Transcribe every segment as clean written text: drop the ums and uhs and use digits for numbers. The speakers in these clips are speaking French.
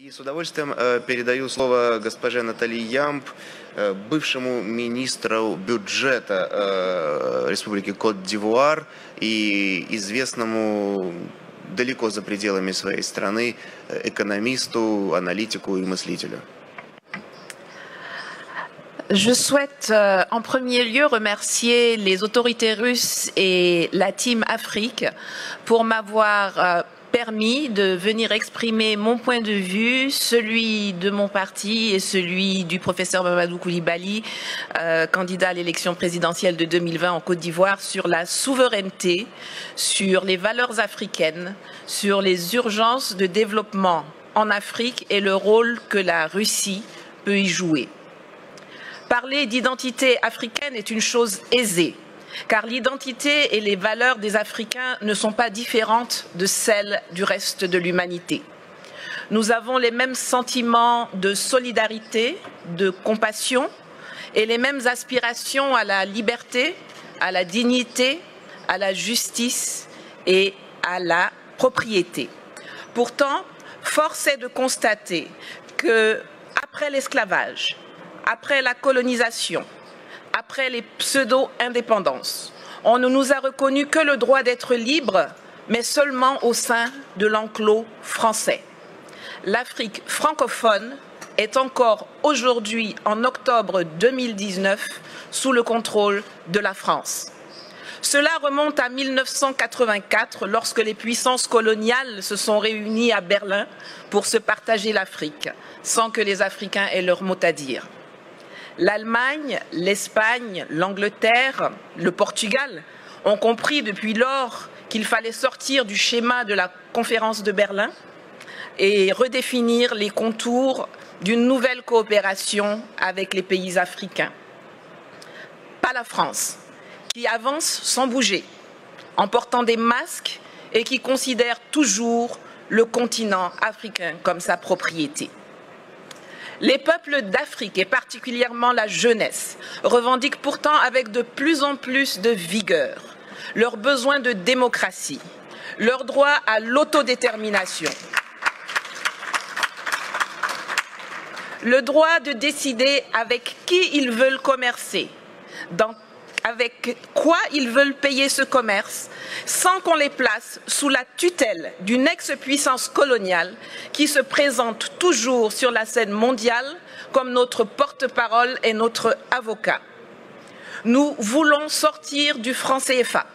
И с удовольствием передаю слово госпоже Натали Ямб, бывшему министру бюджета Республики Кот-д'Ивуар и известному далеко за пределами своей страны экономисту, аналитику и мыслителю. Je souhaite en premier lieu remercier les autorités russes et la Team Afrique pour m'avoir permis de venir exprimer mon point de vue, celui de mon parti et celui du professeur Mamadou Koulibaly, candidat à l'élection présidentielle de 2020 en Côte d'Ivoire, sur la souveraineté, sur les valeurs africaines, sur les urgences de développement en Afrique et le rôle que la Russie peut y jouer. Parler d'identité africaine est une chose aisée, car l'identité et les valeurs des Africains ne sont pas différentes de celles du reste de l'humanité. Nous avons les mêmes sentiments de solidarité, de compassion et les mêmes aspirations à la liberté, à la dignité, à la justice et à la propriété. Pourtant, force est de constater que, après l'esclavage, après la colonisation, après les pseudo-indépendances, on ne nous a reconnu que le droit d'être libre, mais seulement au sein de l'enclos français. L'Afrique francophone est encore aujourd'hui, en octobre 2019, sous le contrôle de la France. Cela remonte à 1984, lorsque les puissances coloniales se sont réunies à Berlin pour se partager l'Afrique, sans que les Africains aient leur mot à dire. L'Allemagne, l'Espagne, l'Angleterre, le Portugal ont compris depuis lors qu'il fallait sortir du schéma de la conférence de Berlin et redéfinir les contours d'une nouvelle coopération avec les pays africains. Pas la France, qui avance sans bouger, en portant des masques et qui considère toujours le continent africain comme sa propriété. Les peuples d'Afrique, et particulièrement la jeunesse, revendiquent pourtant avec de plus en plus de vigueur leur besoin de démocratie, leur droit à l'autodétermination, le droit de décider avec qui ils veulent commercer, avec quoi ils veulent payer ce commerce, sans qu'on les place sous la tutelle d'une ex-puissance coloniale qui se présente toujours sur la scène mondiale comme notre porte-parole et notre avocat. Nous voulons sortir du franc CFA,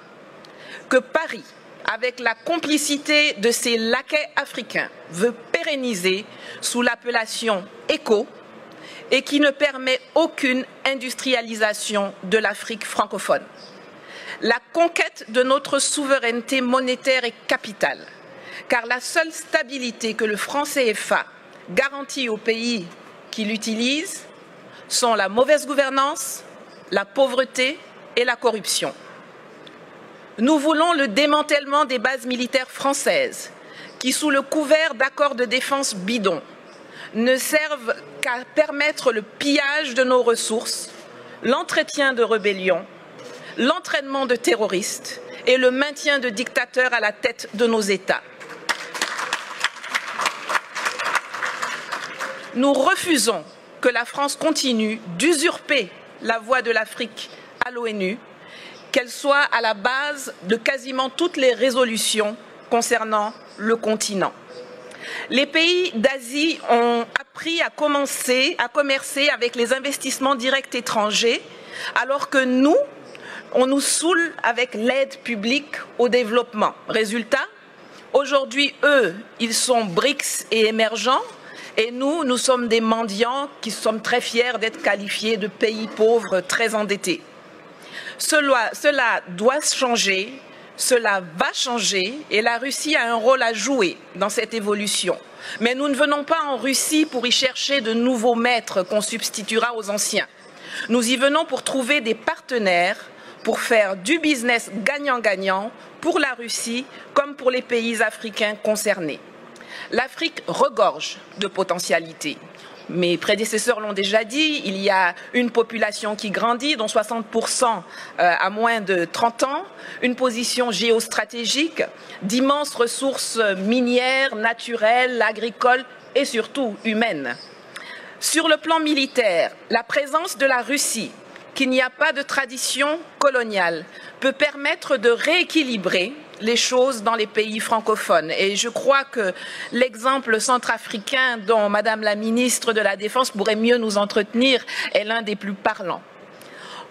que Paris, avec la complicité de ses laquais africains, veut pérenniser sous l'appellation ECO, et qui ne permet aucune industrialisation de l'Afrique francophone. La conquête de notre souveraineté monétaire est capitale, car la seule stabilité que le franc CFA garantit aux pays qui l'utilisent sont la mauvaise gouvernance, la pauvreté et la corruption. Nous voulons le démantèlement des bases militaires françaises, qui, sous le couvert d'accords de défense bidons, ne servent qu'à permettre le pillage de nos ressources, l'entretien de rébellions, l'entraînement de terroristes et le maintien de dictateurs à la tête de nos États. Nous refusons que la France continue d'usurper la voix de l'Afrique à l'ONU, qu'elle soit à la base de quasiment toutes les résolutions concernant le continent. Les pays d'Asie ont appris à commercer avec les investissements directs étrangers, alors que nous, on nous saoule avec l'aide publique au développement. Résultat, aujourd'hui, eux, ils sont BRICS et émergents, et nous, nous sommes des mendiants qui sommes très fiers d'être qualifiés de pays pauvres très endettés. Cela doit changer. Cela va changer et la Russie a un rôle à jouer dans cette évolution. Mais nous ne venons pas en Russie pour y chercher de nouveaux maîtres qu'on substituera aux anciens. Nous y venons pour trouver des partenaires, pour faire du business gagnant-gagnant pour la Russie comme pour les pays africains concernés. L'Afrique regorge de potentialités. Mes prédécesseurs l'ont déjà dit, il y a une population qui grandit, dont 60% à moins de 30 ans, une position géostratégique, d'immenses ressources minières, naturelles, agricoles et surtout humaine. Sur le plan militaire, la présence de la Russie, qui n'y a pas de tradition coloniale, peut permettre de rééquilibrer les choses dans les pays francophones. Et je crois que l'exemple centrafricain dont Madame la ministre de la Défense pourrait mieux nous entretenir est l'un des plus parlants.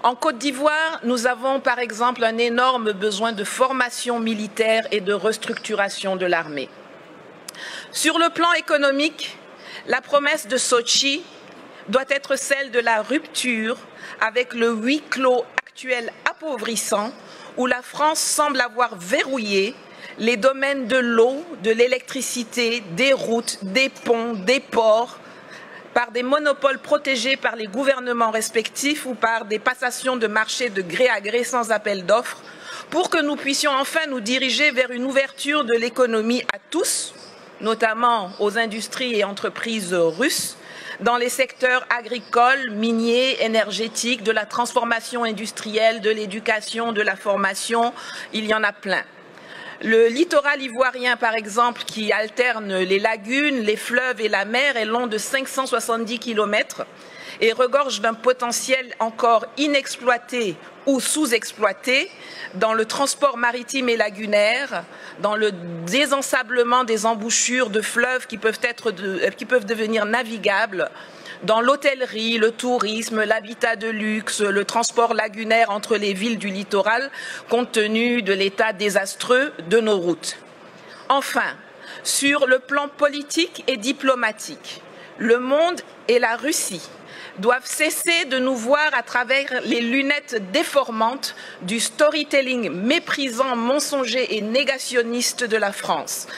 En Côte d'Ivoire, nous avons par exemple un énorme besoin de formation militaire et de restructuration de l'armée. Sur le plan économique, la promesse de Sochi doit être celle de la rupture avec le huis clos actuel appauvrissant où la France semble avoir verrouillé les domaines de l'eau, de l'électricité, des routes, des ponts, des ports, par des monopoles protégés par les gouvernements respectifs ou par des passations de marché de gré à gré sans appel d'offres, pour que nous puissions enfin nous diriger vers une ouverture de l'économie à tous, notamment aux industries et entreprises russes, dans les secteurs agricoles, miniers, énergétiques, de la transformation industrielle, de l'éducation, de la formation, il y en a plein. Le littoral ivoirien, par exemple, qui alterne les lagunes, les fleuves et la mer, est long de 570 km et regorge d'un potentiel encore inexploité ou sous-exploité dans le transport maritime et lagunaire, dans le désensablement des embouchures de fleuves qui peuvent devenir navigables, dans l'hôtellerie, le tourisme, l'habitat de luxe, le transport lagunaire entre les villes du littoral, compte tenu de l'état désastreux de nos routes. Enfin, sur le plan politique et diplomatique, le monde et la Russie doivent cesser de nous voir à travers les lunettes déformantes du storytelling méprisant, mensonger et négationniste de la France,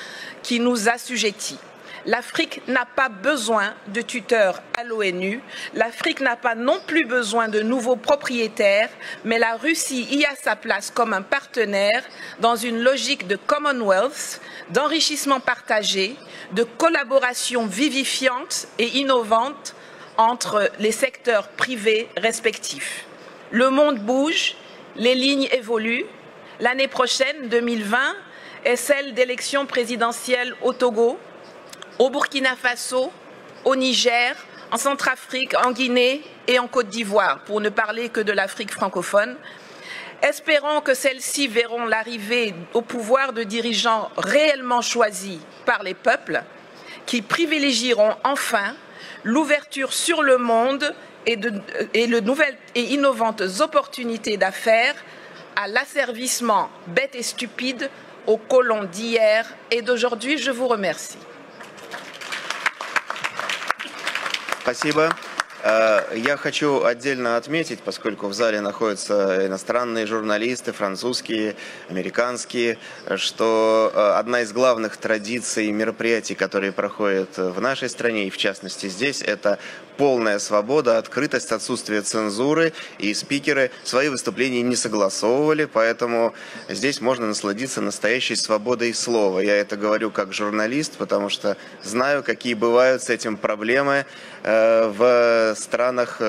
qui nous assujettit. L'Afrique n'a pas besoin de tuteurs à l'ONU, l'Afrique n'a pas non plus besoin de nouveaux propriétaires, mais la Russie y a sa place comme un partenaire dans une logique de Commonwealth, d'enrichissement partagé, de collaboration vivifiante et innovante entre les secteurs privés respectifs. Le monde bouge, les lignes évoluent. L'année prochaine, 2020, est celle d'élections présidentielles au Togo, au Burkina Faso, au Niger, en Centrafrique, en Guinée et en Côte d'Ivoire, pour ne parler que de l'Afrique francophone. Espérons que celles-ci verront l'arrivée au pouvoir de dirigeants réellement choisis par les peuples, qui privilégieront enfin l'ouverture sur le monde et de nouvelles et innovantes opportunités d'affaires à l'asservissement bête et stupide aux colons d'hier et d'aujourd'hui. Je vous remercie. Спасибо. Я хочу отдельно отметить, поскольку в зале находятся иностранные журналисты, французские, американские, что одна из главных традиций мероприятий, которые проходят в нашей стране и в частности здесь, это полная свобода, открытость, отсутствие цензуры, и спикеры свои выступления не согласовывали, поэтому здесь можно насладиться настоящей свободой слова. Я это говорю как журналист, потому что знаю, какие бывают с этим проблемы в странах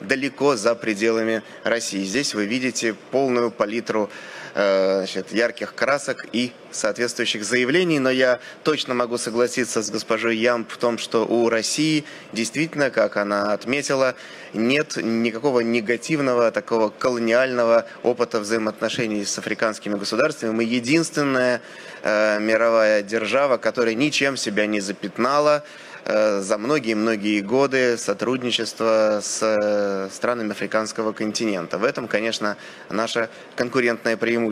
далеко за пределами России. Здесь вы видите полную палитру ярких красок и соответствующих заявлений, но я точно могу согласиться с госпожой Ямб в том, что у России действительно, как она отметила, нет никакого негативного, такого колониального опыта взаимоотношений с африканскими государствами. Мы единственная мировая держава, которая ничем себя не запятнала за многие-многие годы сотрудничества с странами африканского континента. В этом, конечно, наше конкурентное преимущество.